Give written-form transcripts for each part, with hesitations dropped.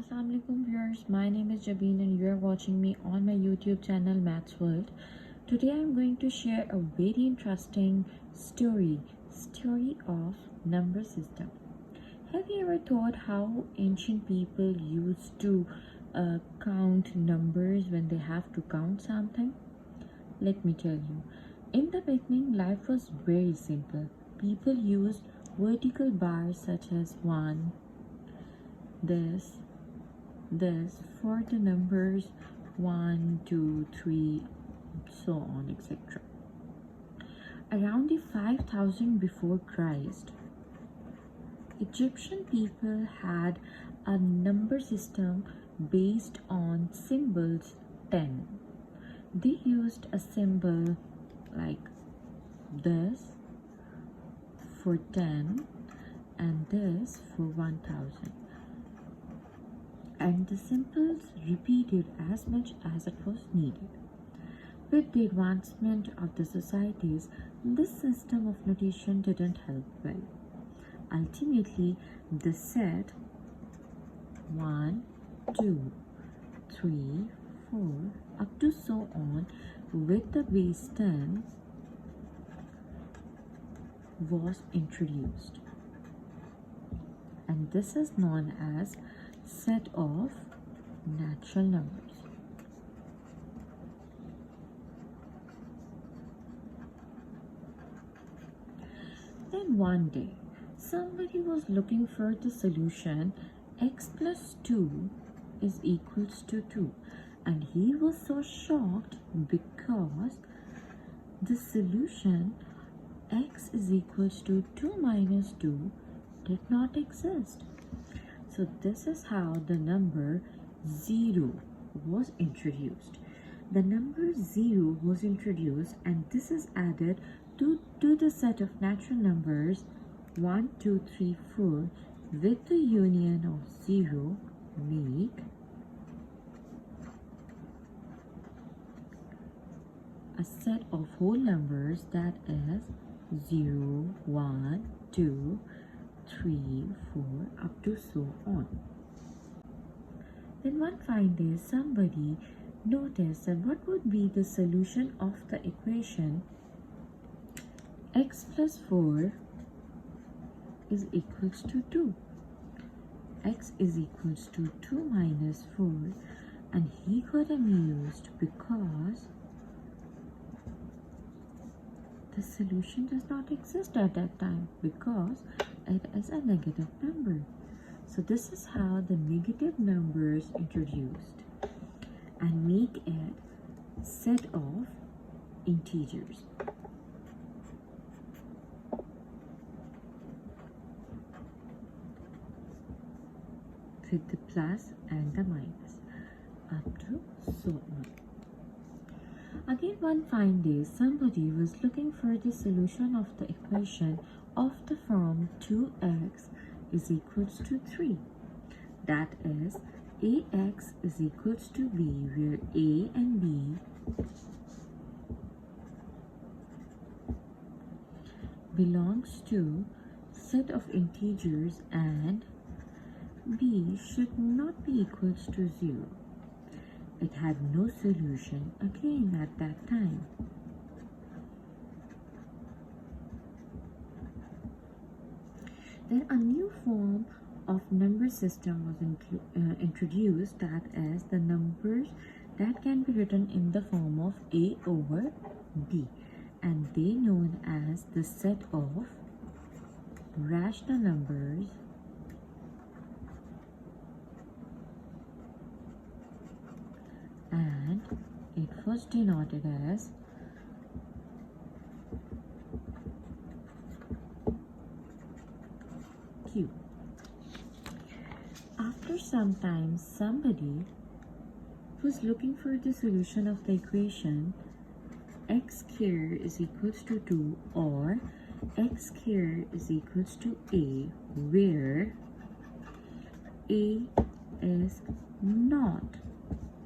Assalamualaikum viewers, my name is Jabin and you are watching me on my YouTube channel Maths World. Today I am going to share a very interesting story of number system. Have you ever thought how ancient people used to count numbers when they have to count something? Let me tell you. In the beginning, life was very simple. People used vertical bars such as 1, this for the numbers 1, 2, 3, so on, etc. Around the 5000 before Christ, Egyptian people had a number system based on symbols 10. They used a symbol like this for 10 and this for 1000. And the symbols repeated as much as it was needed. With the advancement of the societies, this system of notation didn't help well. Ultimately, the set 1, 2, 3, 4, up to so on with the base 10 was introduced. And this is known as set of natural numbers. Then one day, somebody was looking for the solution x plus 2 is equals to 2, and he was so shocked because the solution x is equals to 2 minus 2 did not exist. So this is how the number 0 was introduced. The number 0 was introduced and this is added to the set of natural numbers 1, 2, 3, 4 with the union of 0 make a set of whole numbers that is 0, 1, 2, 3, 4 up to so on. Then one fine day somebody noticed that what would be the solution of the equation x plus 4 is equals to 2. X is equals to 2 minus 4, and he got amused because the solution does not exist at that time because it is a negative number. So this is how the negative numbers introduced and make it set of integers. With the plus and the minus up to so on. Again, one fine day, somebody was looking for the solution of the equation of the form 2x is equals to 3. That is, ax is equals to b, where a and b belongs to set of integers and b should not be equals to 0. It had no solution again at that time. Then a new form of number system was introduced, that is the numbers that can be written in the form of a over b, and they known as the set of rational numbers and it was denoted as Q. After some time, somebody was looking for the solution of the equation x square is equals to 2 or x square is equals to a, where a is not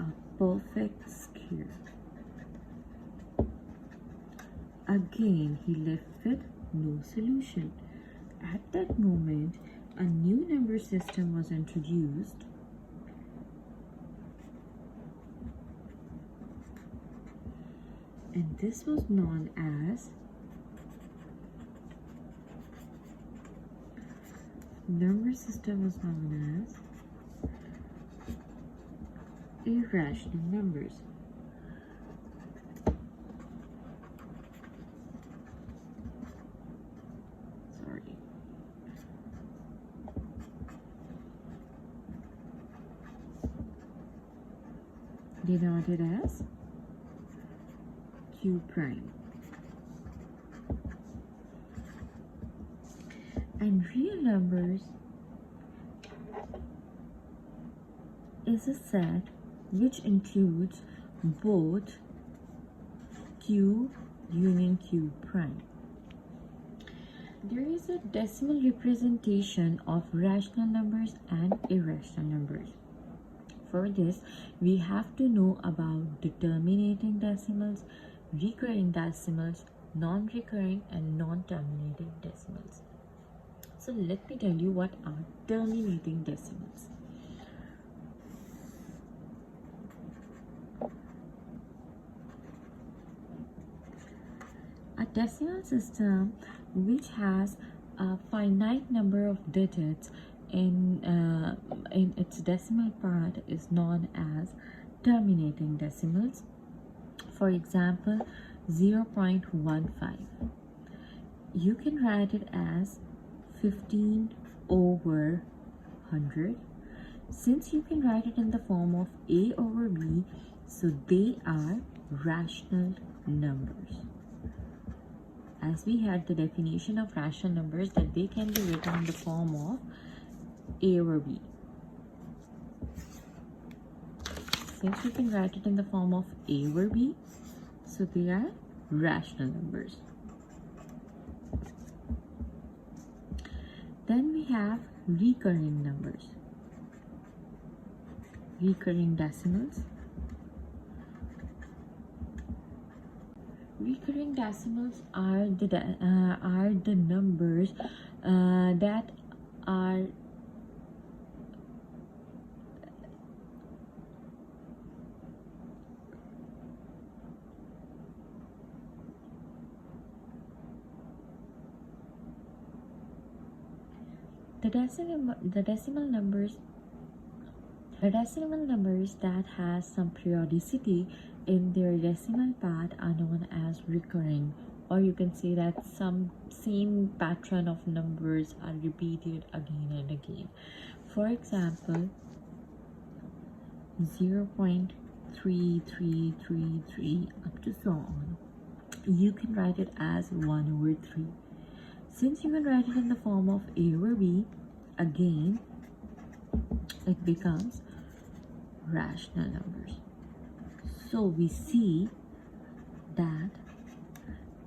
a perfect square. Again, he left with no solution. At that moment, a new number system was introduced and this was known as number system was known as irrational numbers. Sorry. Denoted as Q prime. And real numbers is a set which includes both Q union Q prime. There is a decimal representation of rational numbers and irrational numbers. For this, we have to know about determinating decimals, recurring decimals, non-recurring and non-terminating decimals. So let me tell you what are terminating decimals. A decimal system which has a finite number of digits in its decimal part is known as terminating decimals. For example, 0.15. You can write it as 15 over 100. Since you can write it in the form of A over B, so they are rational numbers. As we had the definition of rational numbers, that they can be written in the form of A over B. Since we can write it in the form of A over B, so they are rational numbers. Then we have recurring numbers, recurring decimals. Recurring decimals are the numbers that are the decimal numbers that has some periodicity in their decimal part are known as recurring, or you can say that some same pattern of numbers are repeated again and again. For example, 0.3333 up to so on, you can write it as 1 over 3. Since you can write it in the form of A over B, again it becomes rational numbers. So we see that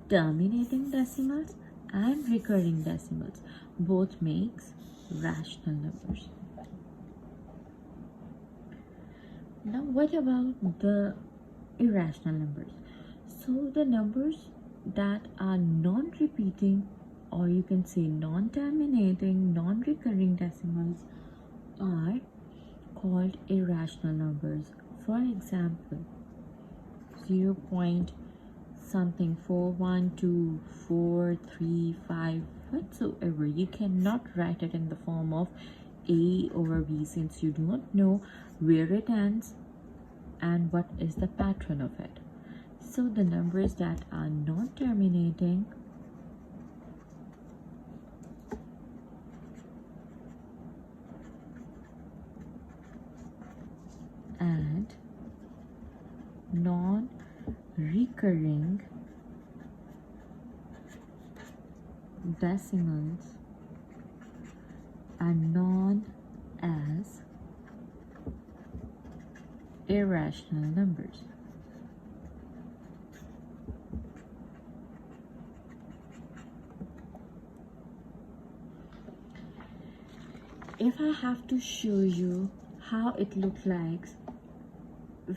terminating decimals and recurring decimals both makes rational numbers. Now what about the irrational numbers? So the numbers that are non-repeating, or you can say non-terminating, non-recurring decimals are called irrational numbers. For example, 0. something 41243 whatsoever, you cannot write it in the form of A over B, since you do not know where it ends and what is the pattern of it. So the numbers that are non-terminating and non-recurring decimals are known as irrational numbers. If I have to show you how it looks like,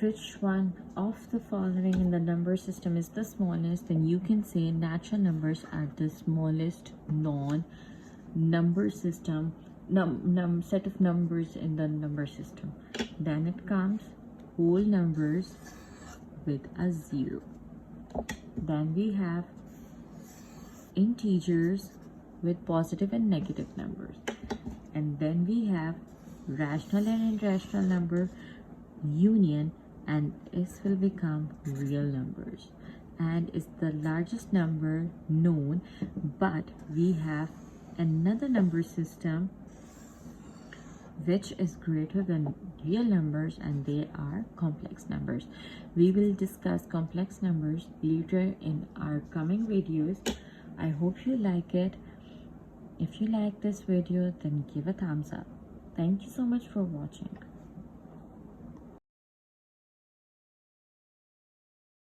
which one of the following in the number system is the smallest, then you can say natural numbers are the smallest non-number system set of numbers in the number system. Then it comes whole numbers with a 0. Then we have integers with positive and negative numbers. And then we have rational and irrational number union, and this will become real numbers and is the largest number known. But we have another number system which is greater than real numbers, and they are complex numbers. We will discuss complex numbers later in our coming videos. I hope you like it. If you like this video, then give a thumbs up. Thank you so much for watching.